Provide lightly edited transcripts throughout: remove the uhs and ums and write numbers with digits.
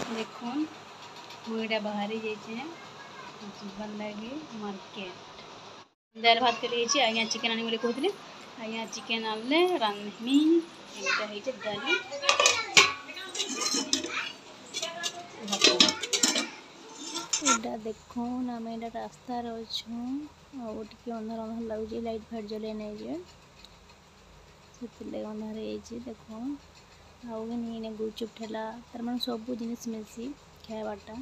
देखुन मुईटा बाहरी जाइए जीवन लगे मार्केट दाल भात कर आज्ञा चिकेन आनी बोले कहते आज्ञा चिकेन आनले रांधमी एटा है दाली एटा देखुन आम एटा रास्ता अच्छु आगे अंधार अंधार लगुच लाइट फाइट जले नहीं जे से अंधार देखुन आने गुपचुप ठेला तार मैंने सब जिन मिलसी खावाटा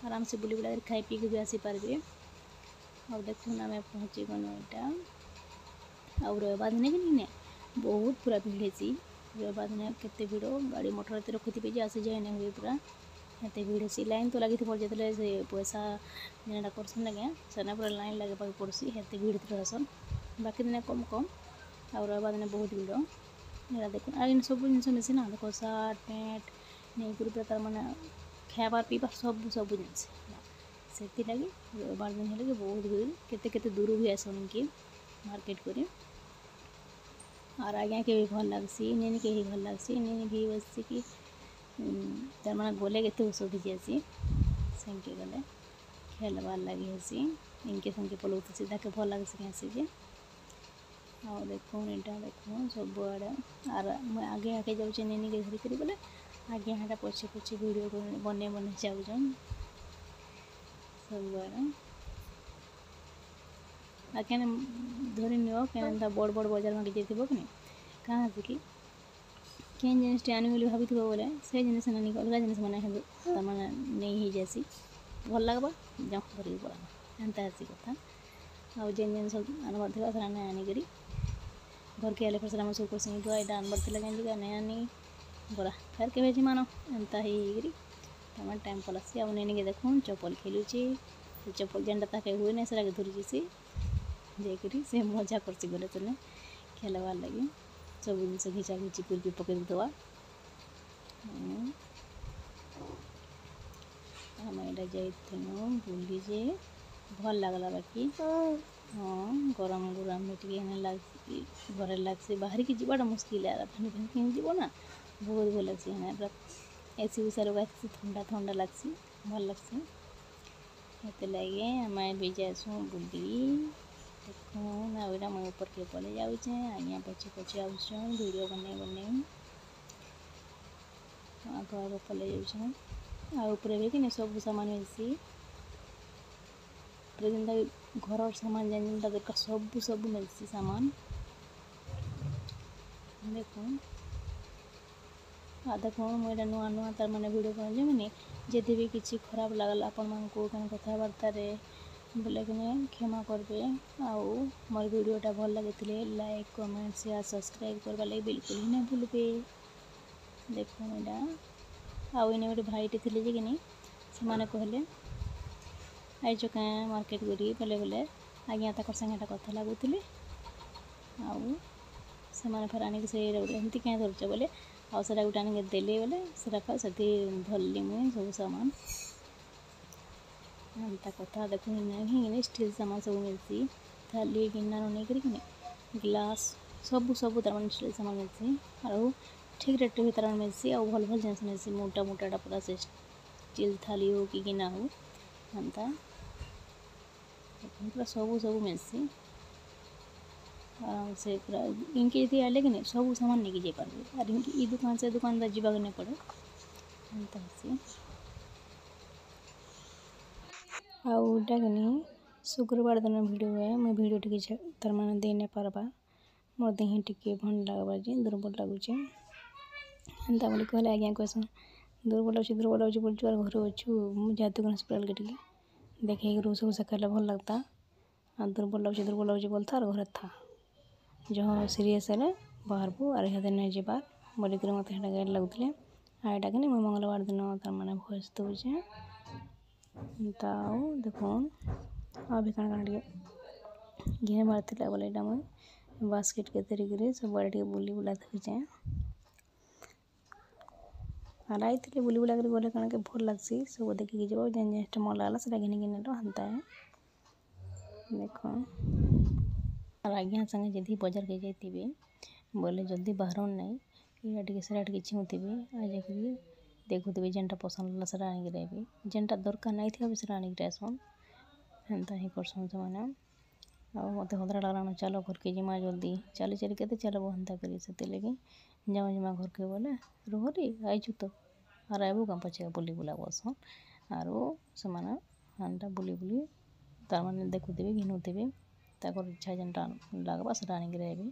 आराम से बुली बुला खाई पी भी आसीपारे और देखुन आम पहुँची गनु यहाँ आउ रविवार दिन कि नहीं बहुत पूरा भीड़ है रविवार दिन केते भीड़ गाड़ी मोटर रखुथे जे आसी जाए नहीं हुए पूरा एत भीड़ है लाइन तो लगी जो से पैसा जेनटा करसन लगे सेना पूरा लाइन लगे पड़सी एत भीड़ रहसन बाकी दिन कम कम आउ रविवार दिन बहुत भीड़ यहाँ देखुन आ सब जिन मिसी ना देख सार्ट पैंट नहीं पूरा तार मैंने खाबार पीवा सब सब जिनस से लगे रविवार दिन है बहुत भीड़ केते दूर भी आसन कि मार्केट कर और आज्ञा के भी भल लगसी नी के ही भल लगसी नी भी बस कि तार मैंने गले के सुधी जासी संगे गले खेलबार लगे हसी इनके संगे पलौती सीधा के भल लगसी हसी और देखो यहाँ देखो सब आड़े आर आगे आगे जाऊे नी के धरिकी बोले आगे हाँ पछे पछे वीडियो बने बने जाऊन सब आड़े आके धरी नियो क्या बड़ बड़ बजार में जाइए कि कहाँ कि केन जिनिस आनी बोली भाभी बोले से जिनिस नानी अलग जिनिस मैंने तमाने नहीं ही जासी भल लगवा जाऊँ धरिकी पड़ा एंता आसी कथा आउ जेन जिन सब आनबार थी से आनिक घर के आले फिर से सब कैसे यहाँ आनबार थे क्या नहीं आनी गला फिर के मान एंता ही तमाम टाइम पलासी आउ नहीं देखुन चप्पल खेलुची चप्पल जेनटा ताके हुए नहीं से धरी सी जाकरी से मजा करसी गले तेने खेलबार लगे सब जिन घिचा घिची कर पकड़ देवा आम यहाँ जाइनु बुली जे भल लगला बाकी हाँ गरम गरम टे लगे घरे लगे बाहर की जीवाटा मुस्किल है फानी फानी कहीं जीव ना बहुत भल लगे हाँ पूरा एसी उषा लगा ठंडा ठंडा लगसी भल लगसी ये लगे आम भी जासु बुली देखुन आईटा मुझे ऊपर के पले जाऊे आज्ञा पछे पछे आउन वीडियो बने बने आगे आगे पले जाऊे भी कि सब सामान मिलसी जेनता घर सामान जेनता दरकार सब सब मिलसी सामान देखुन देखुन मुझे नुआ नुआ तार मैंने वीडियो बना मैंने जदि भी किसी खराब लगल आपण मानक कथबार्तार बोले कि क्षमा करबे आउ मोर वीडियोटा भल लगे लाइक कमेंट शेयर सब्सक्राइब करवा लगे बिल्कुल ही नहीं भूलबे देखुन यहाँ आउ इन गोटे भाईटे थे कि नहीं से कहले आईज क्या मार्केट करी बोले बोले आज्ञा तक संगे कथा लगुले आउ से फिर आनिक से एमती क्या धरच बोले आउ से गोटे आनिक देले बोले से धरली मुई सब सामान एंता कथा देखो हिंगे स्टील सामान सब मिलसी थाली गिन्ना नहीं करी ग्लास सब सब तरह स्टील सामान मिलसी और ठीक रेट भी तरह मिलसी और भल भल जिन मिलसी मोटा मोटाटा पूरा से स्टील थाली हो कि गिना हो एंता पूरा सब सब मिलसी आराम से पूरा इनके यदि आए कि नहीं सब सामान नहीं जाई पारे और इनकी दुकान से दुकानदार जीवा नहीं पड़े एंता आउटा कि शुक्रवार दिन भिडियो है मुझे भिडियो टी तार मैंने दे नहीं पार्बा मोर देह टी भल लगवा दुर्बल लगुचे एंता बोली कहले आज्ञा कहसन दुर्बल लगे बोलचु और घर अच्छु जातु हस्पिटाल के टी देखे रोसे वोसे खेले भल लगता और दुर्बल लगे बोलता और घर था जो सीरीयस है बाहर को और यहाँ नहीं जाबार बोलिक मत गाइड लगुले आईटा कि मुझे मंगलवार दिन तार मैंने भोज दूचे देखुन अभी कण घे मार्ला बोले यहाँ मुझे बास्केट के तरीके सब आड़े बुली बुला थी और आई बुली बुला गले कण के भल लगसी सब देखिए जो जेन जिन मन लगला से घिनी घिनी हांता है देख और आज्ञा संगे जदि बजार के जाइए बोले जल्दी बाहर नहीं इटा टे से किसी होती आज देखुवे जेनटा पसंद से आनिक जेनटा दरकार नहीं थी से आनिक आसन एंता ही करसन से मैंने मत हदरा लगलान चलो घर के जिमा जल्दी चली चली के चलो हेन्ता करी से लगे जमा जमा घर के बोले रोहरी आईचु तो आर आबू कम पचे बुली बुला बसन आरो से मैंने हानटा बुली बुली तार मैंने देखुवे घिनुवे ताकर इच्छा जेनटा लगवा से आनिक आइबे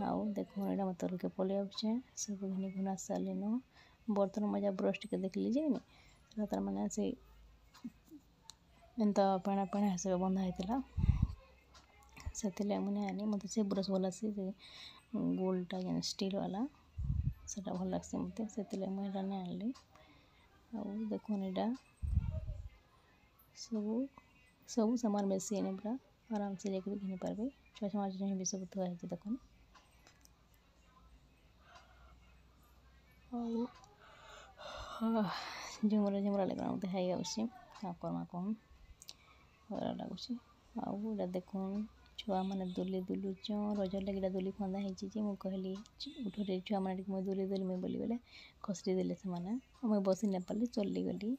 आउ देखो एटा मत के पलि आछे सब घिनी घुना सारिन बर्तन मजा ब्रश टिके देख लीजिए नी तार मैंने से एंता पेणा पेणा हिसाब बंधा होता से मुझे आनी मत से ब्रश भल से गोलटा जेन स्टील वाला सेटा भल लगे मत से मुझे आनली आ देखुन यहाँ सब सब सामान बेसी आने पूरा आराम से जाकर घिनी पारे चश्मा चश्मा भी सब थुआ है देखुन झुमरा झुमरा लगा मत है करमा कौन लगुच आउटा देखुन छुआ मैंने दुली दुलुचन रज लगे दुली खंदा हो कहली उठे छुआ मैंने मुझे दुली दुली मुझे बोली बोले खसरी देले से मुझे बसी नहीं पाली चली गली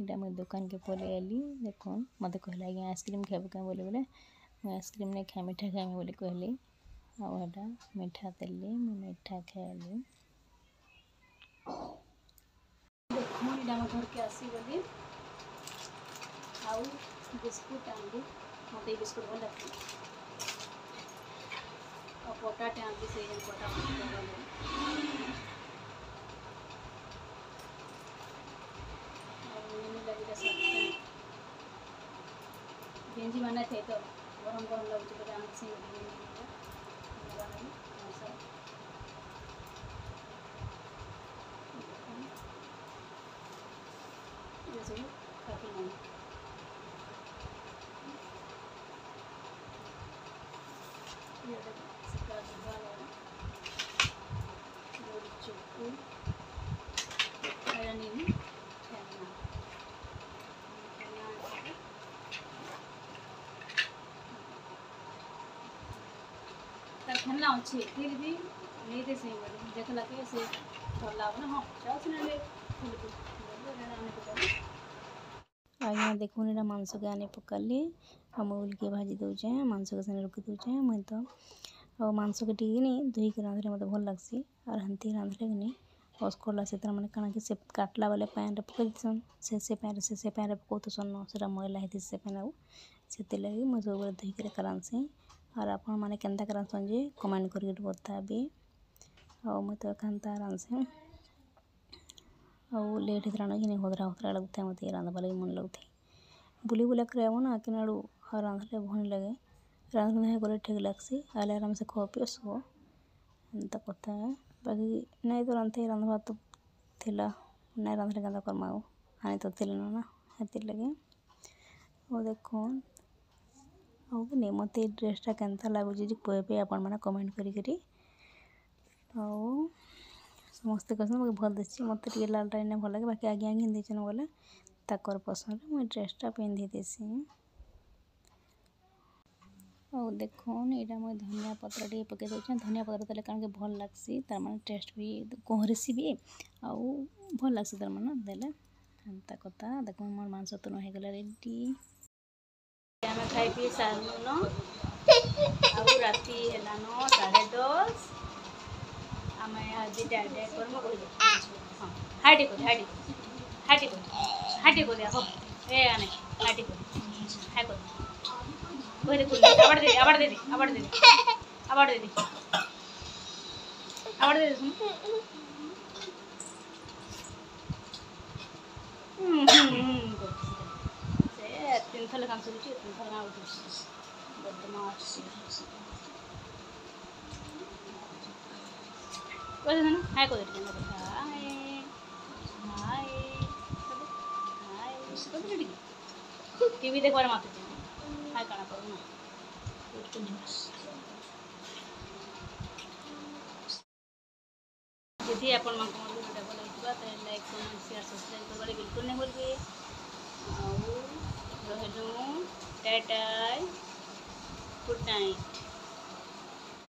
इटा मुझे दुकान के पलि आइली देखुन मत कहला आज्ञा आइसक्रीम खाइब क्या बोले बोले मुझे आइसक्रीम नहीं खाए मिठा खाइमी बोली कहली आटा मिठा देली मुझे मिठा खाइली देखुन इटा घर के आसी गली आउ बिस्कुट आनली मत बिस्कुट भल लगे और पटाटे आनली से पटा गेंजी बना थे तो गरम गरम लगे आम से खेलना अच्छे फिर भी नहीं थे सही बोले देख लगे से भला ना हाँ चाह सुना आज्ञा देखुन यहाँ मांस के आने पकाली अमूल के भाजी दौचे मांस के सामने रखी दौचे मुझे तो मांस के टी नहीं धोई के रांधले मत भल लग्सी और हंती रांधले कि नहीं अस्कला से मैंने कण कि काटला वाले पैन पकई दीसन से पैन से पैन पकाउसन से मैला होती से पैन आउ से लगे मुझे सब धोई कर करानसी और आप मैंने केन्ता करानसन जे कमेंट करके बताबी और मुझे तो केन्ता रांधसे और लेट होता कि नहीं हदरा हदरा लगता है मत रांधवा लगे मन लगुथे बुली बुला कर आब ना कि नाड़ू रांधले भन लगे रांधे गले ठीक लगसी आले आराम से खो पी शुभ एंता कथा है बाकी नहीं तो रांधे रांधवा तो थिला नहीं रांधले केन्ता करमा आनी तो थिल ना हेती लगे और देखो नहीं मत ड्रेसटा केन्ता लगुच कहबे आपण मैंने कमेंट करी समस्ते कहते मुझे भल दिखी मत लाल टाइम भल लगे बाकी आज्ञा घिंदीचन बोले ताकर पसंद मुझे ड्रेसटा पिंधि देसी और देखुन यहाँ मुझे धनिया पत्र टे पकई दूचे धनिया पत्र देले कारण के भल लगसी तार माने टेस्ट भी कोहरसी भी आउ भल लगसी तार माने देले एंता कथा देखुन मोर मांस तुन हो गला रेडी आम खाई पी सारुन आउ राति हेलान 10:30 आम आज डाइट कर्म हाँ हाइट कर हाइट कर दिया हो ए आने हाइट कर हाई कर वेरी गुड अवार्ड दे अवार्ड दे अवार्ड दे अवार्ड दे अवार्ड दे से 3 थल काम सुची 3 थल काम उठी बदमाश कोई ना हाय को दे हाय हाय हाय तो रेडी टीवी देखबार माते हाय काना करू ना यदि आपण मन को वीडियो भल होइबा त लाइक कमेंट शेयर सब्सक्राइब करबारे बिल्कुल नहीं भूलबे और रहलु टाटा गुड नाइट।